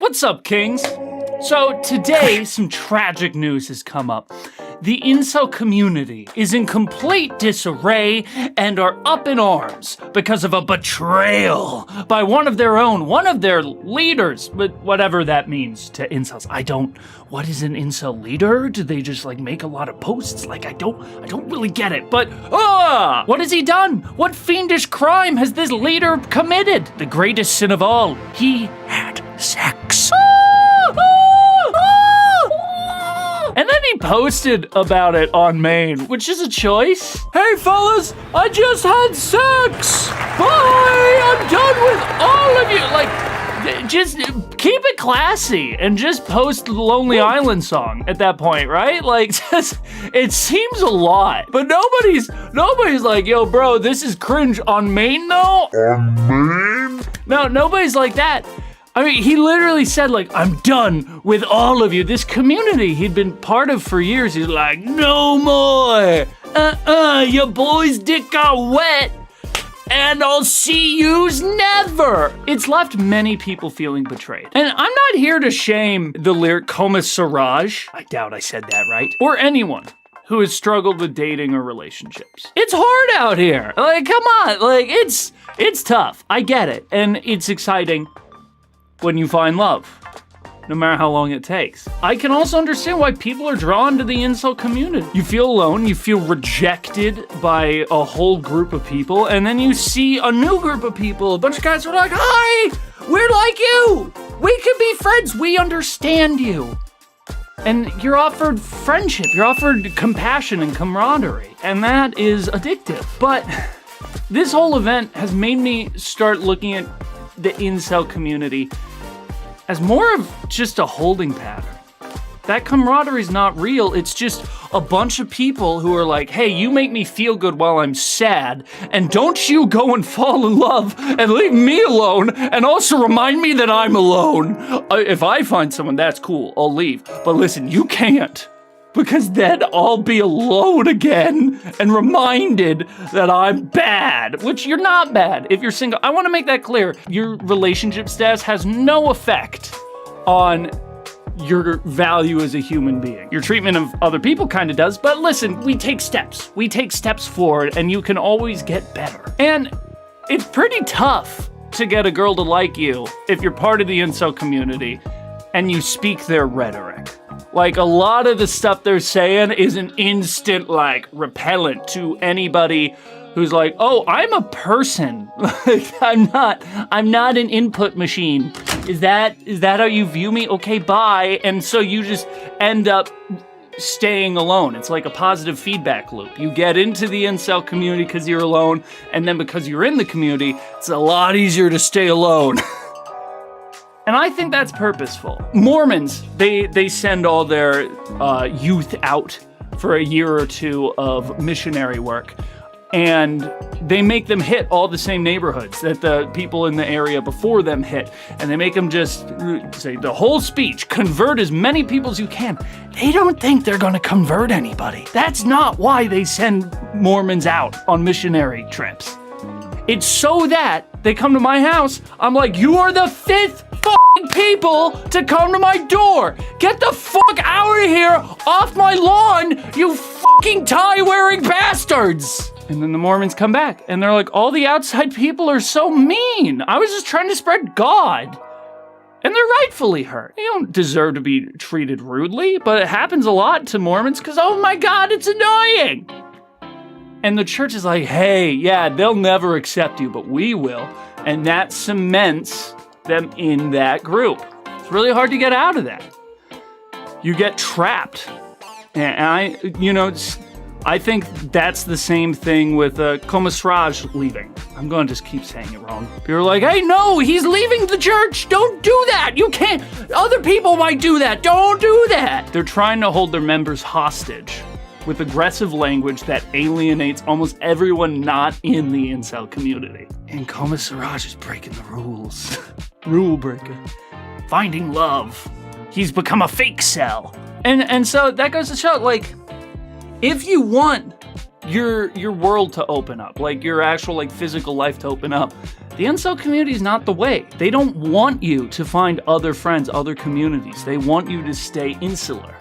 What's up, kings? So today, some tragic news has come up. The incel community is in complete disarray and are up in arms because of a betrayal by one of their leaders, but whatever that means to incels. What is an incel leader? Do they just make a lot of posts? I don't really get it, but what has he done? What fiendish crime has this leader committed? The greatest sin of all, he had sex. And then he posted about it on Maine, which is a choice. Hey fellas, I just had sex. Bye, I'm done with all of you. Just keep it classy and just post the Lonely Island song at that point, right? It seems a lot, but nobody's like, yo bro, this is cringe on Maine though? On Maine? No, nobody's like that. I mean, he literally said, I'm done with all of you. This community he'd been part of for years, he's like, no more. Your boy's dick got wet, and I'll see yous never. It's left many people feeling betrayed. And I'm not here to shame the lyric Komesarj. I doubt I said that right. Or anyone who has struggled with dating or relationships. It's hard out here. Come on. It's tough. I get it. And it's exciting when you find love, no matter how long it takes. I can also understand why people are drawn to the incel community. You feel alone, you feel rejected by a whole group of people, and then you see a new group of people, a bunch of guys who are like, hi, we're like you. We can be friends, we understand you. And you're offered friendship, you're offered compassion and camaraderie, and that is addictive. But this whole event has made me start looking at the incel community as more of just a holding pattern. That camaraderie is not real. It's just a bunch of people who are like, hey, you make me feel good while I'm sad, and don't you go and fall in love and leave me alone, and also remind me that I'm alone. If I find someone, that's cool, I'll leave. But listen, you can't, because then I'll be alone again and reminded that I'm bad, which you're not bad if you're single. I want to make that clear. Your relationship status has no effect on your value as a human being. Your treatment of other people kind of does, but listen, we take steps. We take steps forward, and you can always get better. And it's pretty tough to get a girl to like you if you're part of the incel community and you speak their rhetoric. A lot of the stuff they're saying is an instant, repellent to anybody who's like, oh, I'm a person. I'm not an input machine. Is that how you view me? Okay, bye. And so you just end up staying alone. It's like a positive feedback loop. You get into the incel community because you're alone, and then because you're in the community, it's a lot easier to stay alone. And I think that's purposeful. Mormons, they send all their youth out for a year or two of missionary work, and they make them hit all the same neighborhoods that the people in the area before them hit, and they make them just say the whole speech, convert as many people as you can. They don't think they're gonna convert anybody. That's not why they send Mormons out on missionary trips. It's so that they come to my house, I'm like, you are the fifth people to come to my door. Get the fuck out of here, off my lawn, you fucking tie-wearing bastards. And then the Mormons come back, and they're like, all the outside people are so mean. I was just trying to spread God. And they're rightfully hurt. They don't deserve to be treated rudely, but it happens a lot to Mormons because, oh my God, it's annoying. And the church is like, hey, yeah, they'll never accept you, but we will. And that cements them in that group. It's really hard to get out of that. You get trapped. And I think that's the same thing with Komesarj leaving. I'm going to just keep saying it wrong. People are like, hey, no, he's leaving the church. Don't do that. You can't. Other people might do that. Don't do that. They're trying to hold their members hostage with aggressive language that alienates almost everyone not in the incel community. And Komesarj is breaking the rules. Rule breaker. Finding love. He's become a fake cell. And so that goes to show, if you want your world to open up, your actual physical life to open up, The incel community is not the way. They don't want you to find other friends, other communities. They want you to stay insular,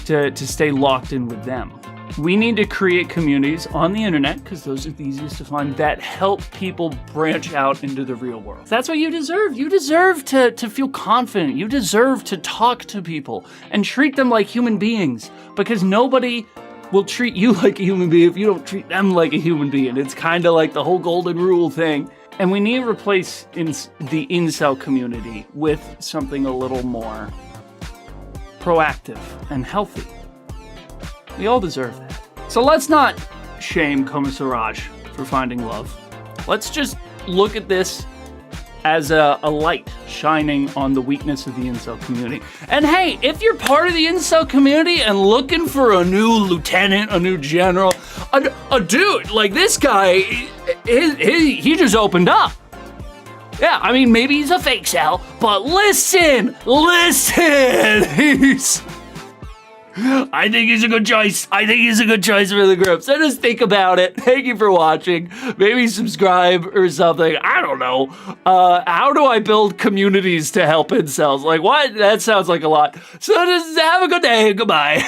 to stay locked in with them. We need to create communities on the internet, because those are the easiest to find, that help people branch out into the real world. That's what you deserve. You deserve to feel confident. You deserve to talk to people and treat them like human beings, because nobody will treat you like a human being if you don't treat them like a human being. It's kind of like the whole golden rule thing. And we need to replace the incel community with something a little more proactive and healthy. We all deserve that. So let's not shame Komesarj for finding love. Let's just look at this as a light shining on the weakness of the incel community. And hey, if you're part of the incel community and looking for a new lieutenant, a new general, a dude like this guy, he just opened up. Yeah, I mean, maybe he's a fake cell, but listen, I think he's a good choice. I think he's a good choice for the group. So just think about it. Thank you for watching. Maybe subscribe or something. I don't know. How do I build communities to help incels? Like, what? That sounds like a lot. So just have a good day. Goodbye.